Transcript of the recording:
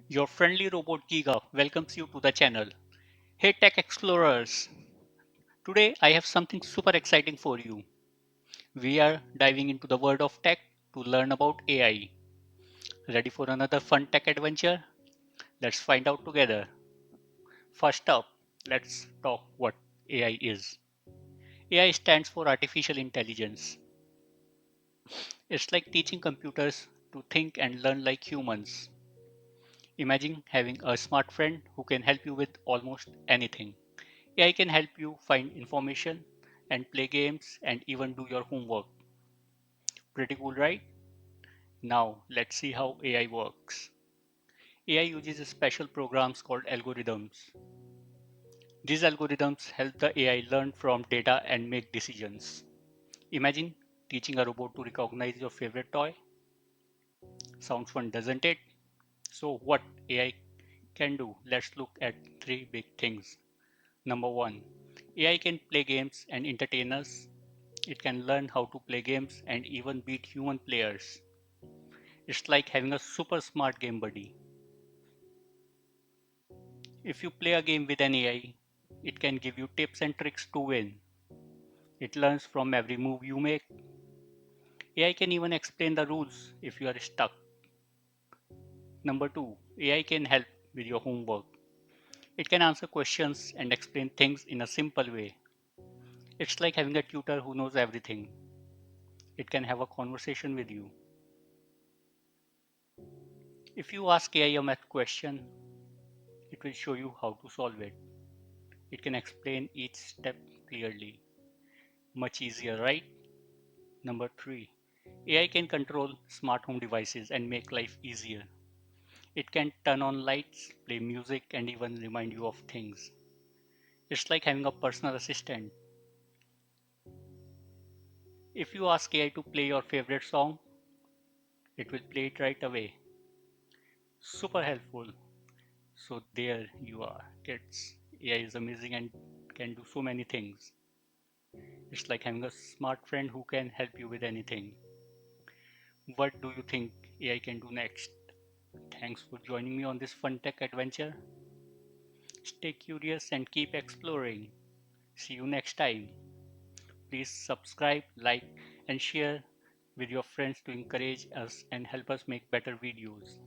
Your friendly robot Giga welcomes you to the channel. Hey Tech Explorers! Today I have something super exciting for you. We are diving into the world of tech to learn about AI. Ready for another fun tech adventure? Let's find out together. First up, let's talk what AI is. AI stands for Artificial Intelligence. It's like teaching computers to think and learn like humans. Imagine having a smart friend who can help you with almost anything. AI can help you find information and play games and even do your homework. Pretty cool, right? Now, let's see how AI works. AI uses special programs called algorithms. These algorithms help the AI learn from data and make decisions. Imagine teaching a robot to recognize your favorite toy. Sounds fun, doesn't it? So, what AI can do? Let's look at three big things. Number one, AI can play games and entertain us. It can learn how to play games and even beat human players. It's like having a super smart game buddy. If you play a game with an AI, it can give you tips and tricks to win. It learns from every move you make. AI can even explain the rules if you are stuck. Number two, AI can help with your homework. It can answer questions and explain things in a simple way. It's like having a tutor who knows everything. It can have a conversation with you. If you ask AI a math question, it will show you how to solve it. It can explain each step clearly. Much easier, right? Number three, AI can control smart home devices and make life easier. It can turn on lights, play music, and even remind you of things. It's like having a personal assistant. If you ask AI to play your favorite song, it will play it right away. Super helpful. So, there you are, kids. AI is amazing and can do so many things. It's like having a smart friend who can help you with anything. What do you think AI can do next? Thanks for joining me on this fun tech adventure. Stay curious and keep exploring. See you next time. Please subscribe, like, and share with your friends to encourage us and help us make better videos.